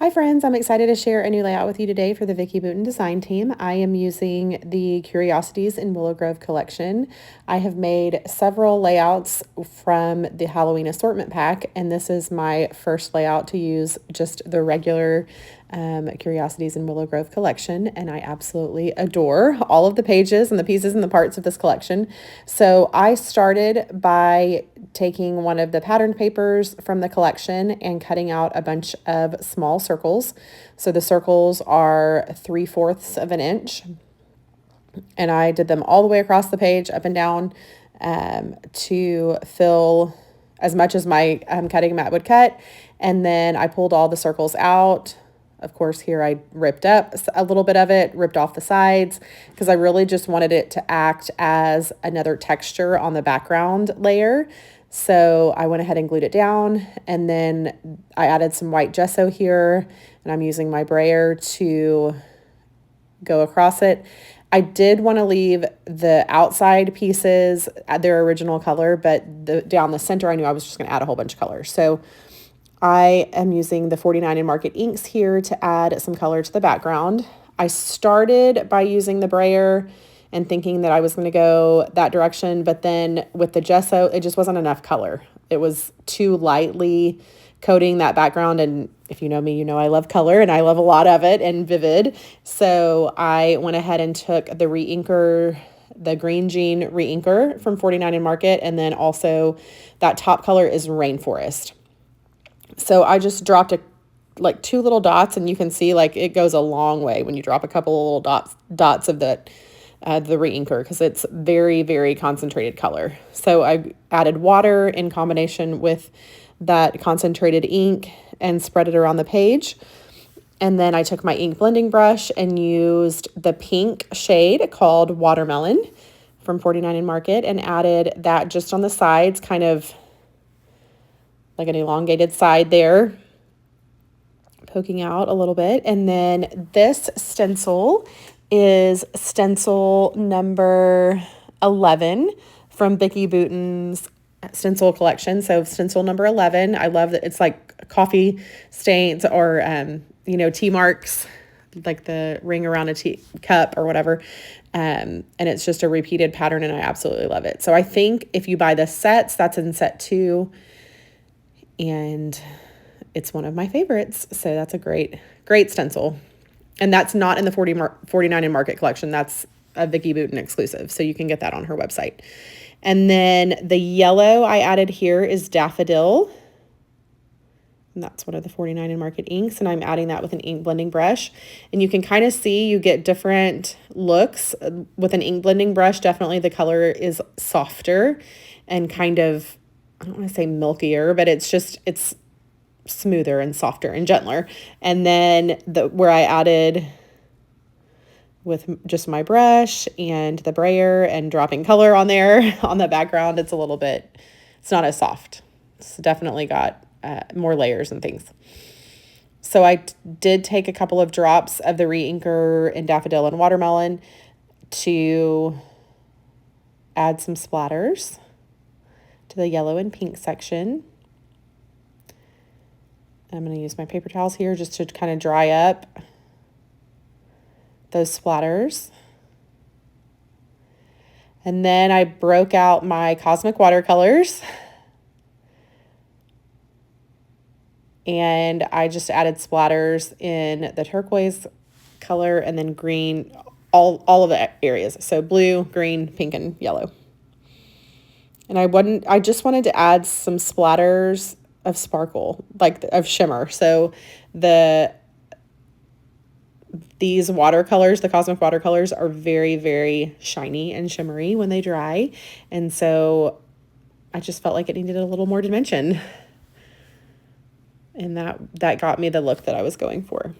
Hi friends, I'm excited to share a new layout with you today for the Vicki Boutin design team. I am using the Curiosities in Willow Grove collection. I have made several layouts from the Halloween assortment pack, and this is my first layout to use just the regular Curiosities in Willow Grove collection, and I absolutely adore all of the pages and the pieces and the parts of this collection. So I started by taking one of the pattern papers from the collection and cutting out a bunch of small circles. So the circles are 3/4 of an inch, and I did them all the way across the page, up and down, to fill as much as my cutting mat would cut. And then I pulled all the circles out. Of course, here I ripped up a little bit of it, ripped off the sides, because I really just wanted it to act as another texture on the background layer. So I went ahead and glued it down, and then I added some white gesso here, and I'm using my brayer to go across it. I did want to leave the outside pieces at their original color, but down the center, I knew I was just going to add a whole bunch of color. So I am using the 49 in Market inks here to add some color to the background. I started by using the brayer and thinking that I was going to go that direction, but then with the gesso, it just wasn't enough color. It was too lightly coating that background, and if you know me, you know I love color and I love a lot of it and vivid. So I went ahead and took the re-inker, the Green Jean re-inker from 49 in Market, and then also that top color is Rainforest. So I just dropped like 2 little dots, and you can see like it goes a long way when you drop a couple of little dots of the re-inker, because it's very, very concentrated color. So I added water in combination with that concentrated ink and spread it around the page. And then I took my ink blending brush and used the pink shade called Watermelon from 49 in Market and added that just on the sides, kind of like an elongated side there, poking out a little bit. And then this stencil is stencil number 11 from Vicki Boutin's stencil collection. So stencil number 11, I love that it's like coffee stains or, tea marks, like the ring around a tea cup or whatever. And it's just a repeated pattern, and I absolutely love it. So I think if you buy the sets, that's in set 2. And it's one of my favorites. So that's a great stencil. And that's not in the 49 in Market collection. That's a Vicki Boutin exclusive. So you can get that on her website. And then the yellow I added here is Daffodil. And that's one of the 49 in Market inks. And I'm adding that with an ink blending brush. And you can kind of see you get different looks with an ink blending brush. Definitely the color is softer and kind of, I don't want to say milkier, but it's smoother and softer and gentler. And then where I added with just my brush and the brayer and dropping color on there on the background, it's not as soft. It's definitely got more layers and things. So I did take a couple of drops of the re-inker in Daffodil and Watermelon to add some splatters to the yellow and pink section. I'm going to use my paper towels here just to kind of dry up those splatters. And then I broke out my Cosmic watercolors, and I just added splatters in the turquoise color and then green, all of the areas. So blue, green, pink, and yellow. And I just wanted to add some splatters of sparkle, like of shimmer. So these watercolors, the Cosmic watercolors, are very, very shiny and shimmery when they dry. And so I just felt like it needed a little more dimension. And that got me the look that I was going for.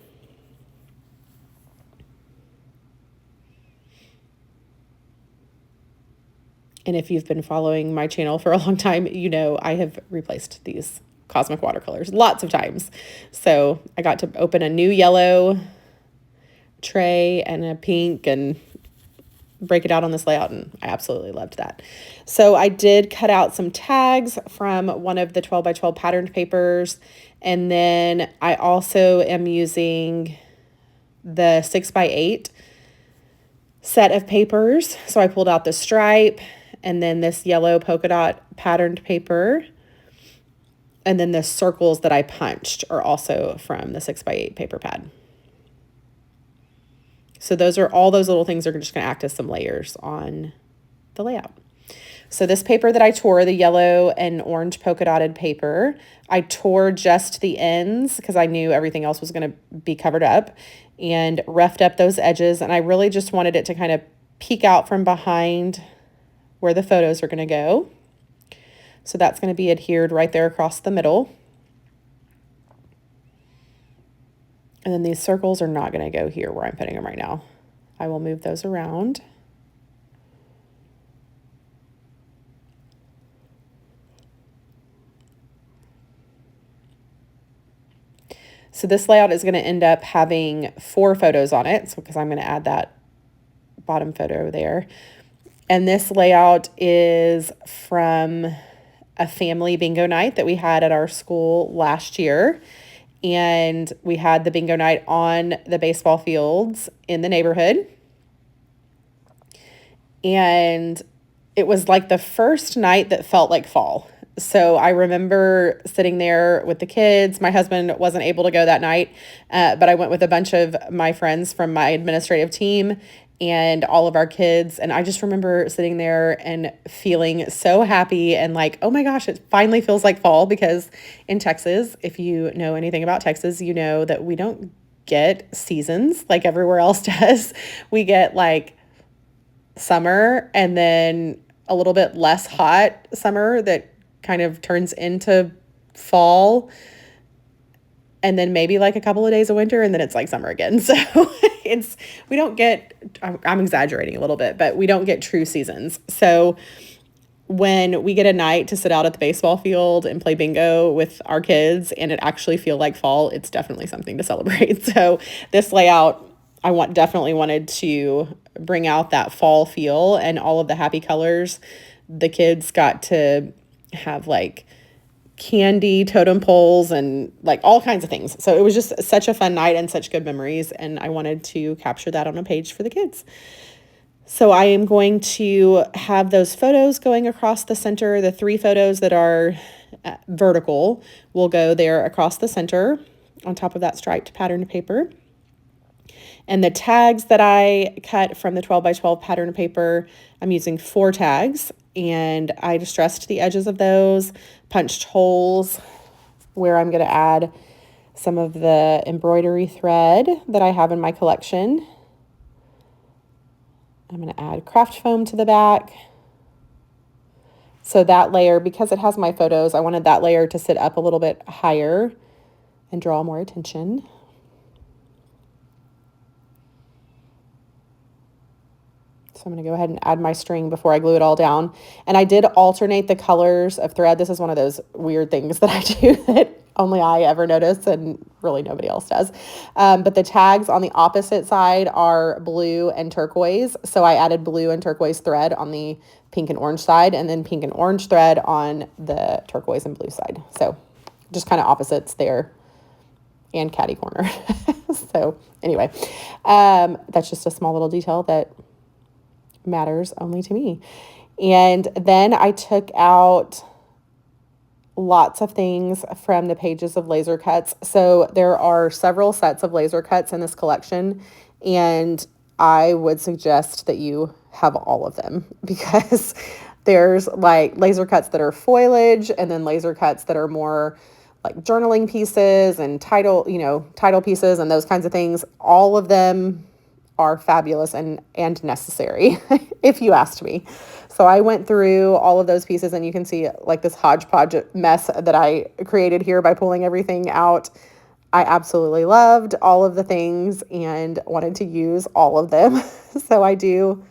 And if you've been following my channel for a long time, you know I have replaced these Cosmic watercolors lots of times. So I got to open a new yellow tray and a pink, and break it out on this layout, and I absolutely loved that. So I did cut out some tags from one of the 12 by 12 patterned papers, and then I also am using the 6 by 8 set of papers. So I pulled out the stripe and then this yellow polka dot patterned paper, and then the circles that I punched are also from the 6 by 8 paper pad. So all those little things are just going to act as some layers on the layout. So this paper that I tore, the yellow and orange polka dotted paper, I tore just the ends because I knew everything else was going to be covered up, and roughed up those edges. And I really just wanted it to kind of peek out from behind where the photos are going to go. So that's going to be adhered right there across the middle. And then these circles are not going to go here where I'm putting them right now. I will move those around. So this layout is going to end up having 4 photos on it, so because I'm going to add that bottom photo there. And this layout is from a family bingo night that we had at our school last year. And we had the bingo night on the baseball fields in the neighborhood. And it was like the first night that felt like fall. So I remember sitting there with the kids. My husband wasn't able to go that night, but I went with a bunch of my friends from my administrative team and all of our kids. And I just remember sitting there and feeling so happy and like, oh my gosh, it finally feels like fall, because in Texas, if you know anything about Texas, you know that we don't get seasons like everywhere else does. We get like summer and then a little bit less hot summer that kind of turns into fall, and then maybe like a couple of days of winter, and then it's like summer again. So we don't get, I'm exaggerating a little bit, but we don't get true seasons. So when we get a night to sit out at the baseball field and play bingo with our kids and it actually feel like fall, it's definitely something to celebrate. So this layout, definitely wanted to bring out that fall feel and all of the happy colors. The kids got to have like candy totem poles and like all kinds of things. So it was just such a fun night and such good memories. And I wanted to capture that on a page for the kids. So I am going to have those photos going across the center. The 3 photos that are vertical will go there across the center on top of that striped patterned paper. And the tags that I cut from the 12 by 12 pattern paper, I'm using 4 tags, and I distressed the edges of those, punched holes where I'm going to add some of the embroidery thread that I have in my collection. I'm going to add craft foam to the back. So that layer, because it has my photos, I wanted that layer to sit up a little bit higher and draw more attention. So I'm going to go ahead and add my string before I glue it all down. And I did alternate the colors of thread. This is one of those weird things that I do that only I ever notice and really nobody else does. But the tags on the opposite side are blue and turquoise. So I added blue and turquoise thread on the pink and orange side, and then pink and orange thread on the turquoise and blue side. So just kind of opposites there and catty corner. So anyway, that's just a small little detail that matters only to me. And then I took out lots of things from the pages of laser cuts. So there are several sets of laser cuts in this collection, and I would suggest that you have all of them, because there's like laser cuts that are foliage, and then laser cuts that are more like journaling pieces and title pieces and those kinds of things. All of them are fabulous and necessary, if you asked me. So I went through all of those pieces, and you can see like this hodgepodge mess that I created here by pulling everything out. I absolutely loved all of the things and wanted to use all of them. So I do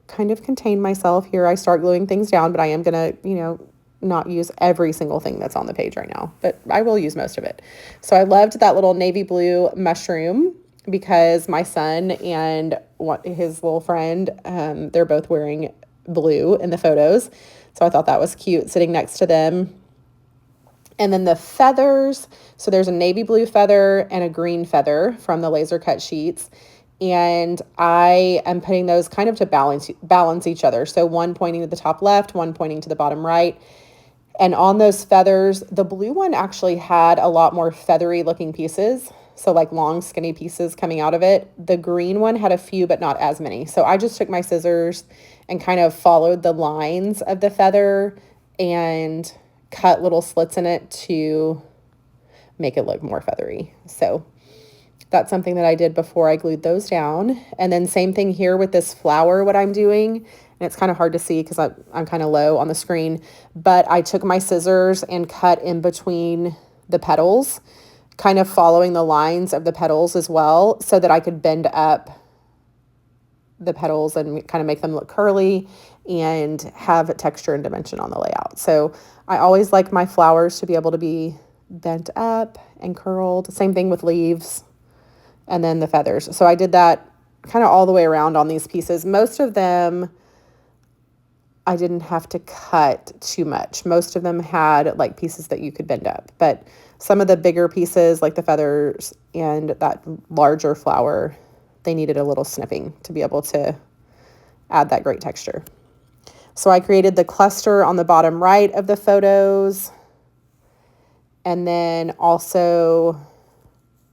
kind of contain myself here. I start gluing things down, but I am going to, not use every single thing that's on the page right now, but I will use most of it. So I loved that little navy blue mushroom because my son and his little friend, they're both wearing blue in the photos. So I thought that was cute sitting next to them. And then the feathers, so there's a navy blue feather and a green feather from the laser cut sheets. And I am putting those kind of to balance each other. So one pointing to the top left, one pointing to the bottom right. And on those feathers, the blue one actually had a lot more feathery looking pieces. So like long skinny pieces coming out of it. The green one had a few, but not as many. So I just took my scissors and kind of followed the lines of the feather and cut little slits in it to make it look more feathery. So that's something that I did before I glued those down. And then same thing here with this flower, what I'm doing. And it's kind of hard to see because I'm kind of low on the screen. But I took my scissors and cut in between the petals, kind of following the lines of the petals as well, so that I could bend up the petals and kind of make them look curly and have texture and dimension on the layout. So I always like my flowers to be able to be bent up and curled. Same thing with leaves and then the feathers. So I did that kind of all the way around on these pieces. Most of them I didn't have to cut too much. Most of them had like pieces that you could bend up, but some of the bigger pieces like the feathers and that larger flower, they needed a little snipping to be able to add that great texture. So I created the cluster on the bottom right of the photos, and then also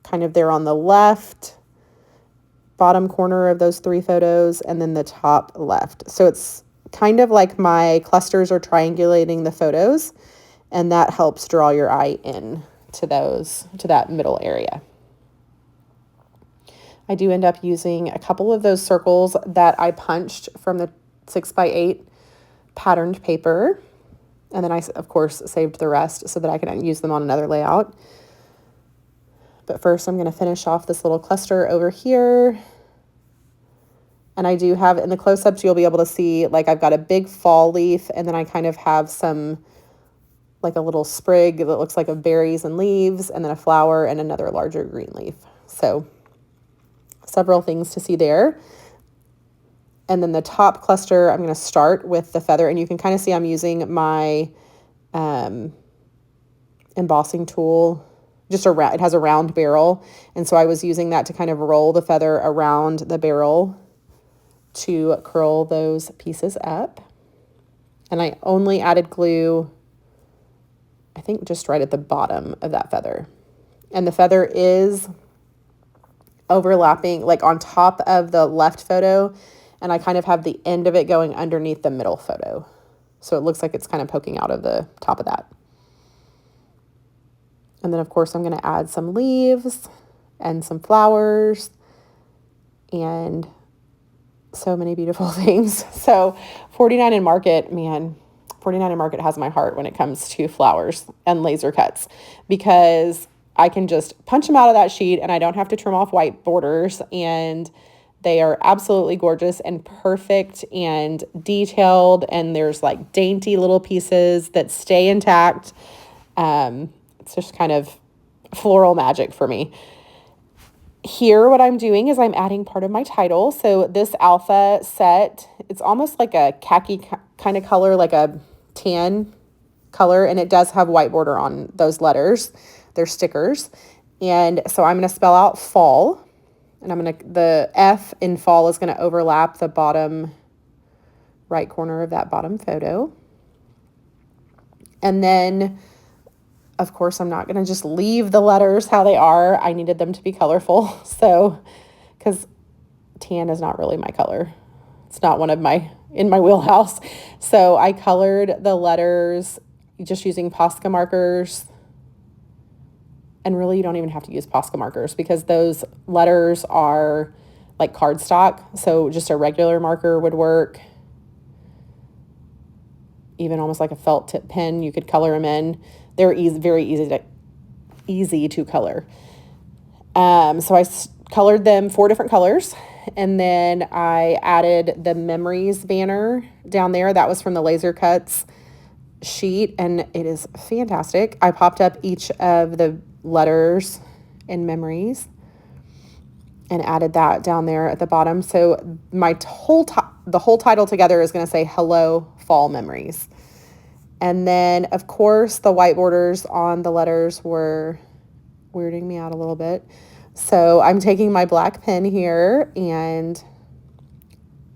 kind of there on the left bottom corner of those 3 photos, and then the top left. So it's kind of like my clusters are triangulating the photos, and that helps draw your eye in to that middle area. I do end up using a couple of those circles that I punched from the 6x8 patterned paper. And then I, of course, saved the rest so that I can use them on another layout. But first I'm going to finish off this little cluster over here. And I do have, in the close-ups, you'll be able to see, like I've got a big fall leaf, and then I kind of have some, like a little sprig that looks like of berries and leaves, and then a flower and another larger green leaf. So several things to see there. And then the top cluster, I'm going to start with the feather, and you can kind of see I'm using my embossing tool. It has a round barrel, and so I was using that to kind of roll the feather around the barrel to curl those pieces up. And I only added glue, I think, just right at the bottom of that feather. And the feather is overlapping, like on top of the left photo, and I kind of have the end of it going underneath the middle photo. So it looks like it's kind of poking out of the top of that. And then, of course, I'm going to add some leaves and some flowers and so many beautiful things. So 49 and Market, man, 49 and Market has my heart when it comes to flowers and laser cuts, because I can just punch them out of that sheet and I don't have to trim off white borders, and they are absolutely gorgeous and perfect and detailed, and there's like dainty little pieces that stay intact. It's just kind of floral magic for me. Here, what I'm doing is I'm adding part of my title. So this alpha set, it's almost like a khaki kind of color, like a tan color, and it does have white border on those letters. They're stickers. And so I'm going to spell out fall, and the F in fall is going to overlap the bottom right corner of that bottom photo. And then, of course, I'm not going to just leave the letters how they are. I needed them to be colorful. So, because tan is not really my color. It's not in my wheelhouse. So I colored the letters just using Posca markers. And really, you don't even have to use Posca markers because those letters are like cardstock. So just a regular marker would work. Even almost like a felt tip pen, you could color them in. They're very easy to color. So I colored them 4 different colors, and then I added the memories banner down there. That was from the laser cuts sheet, and it is fantastic. I popped up each of the letters in memories, and added that down there at the bottom. So the whole title together is going to say Hello Fall Memories. And then, of course, the white borders on the letters were weirding me out a little bit. So I'm taking my black pen here and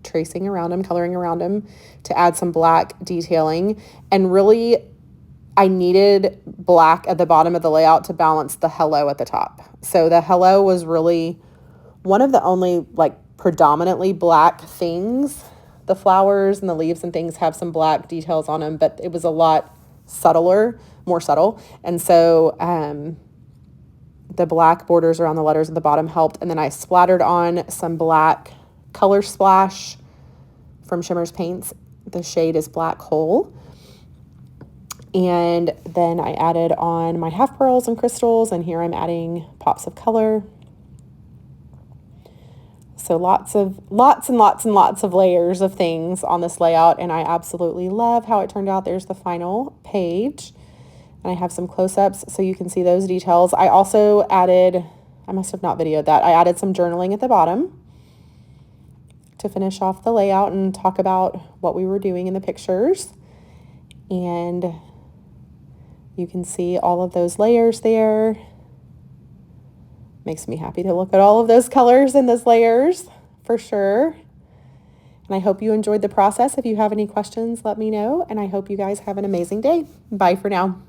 tracing around them, coloring around them to add some black detailing. And really, I needed black at the bottom of the layout to balance the hello at the top. So the hello was really one of the only like predominantly black things. The flowers and the leaves and things have some black details on them, but it was a lot more subtle. And so the black borders around the letters at the bottom helped. And then I splattered on some black color splash from Shimmer's Paints. The shade is Black Hole. And then I added on my half pearls and crystals, and here I'm adding pops of color. So lots and lots of layers of things on this layout, and I absolutely love how it turned out. There's the final page, and I have some close-ups so you can see those details. I also added, I must have not videoed that, I added some journaling at the bottom to finish off the layout and talk about what we were doing in the pictures. And you can see all of those layers there. Makes me happy to look at all of those colors and those layers for sure. And I hope you enjoyed the process. If you have any questions, let me know. And I hope you guys have an amazing day. Bye for now.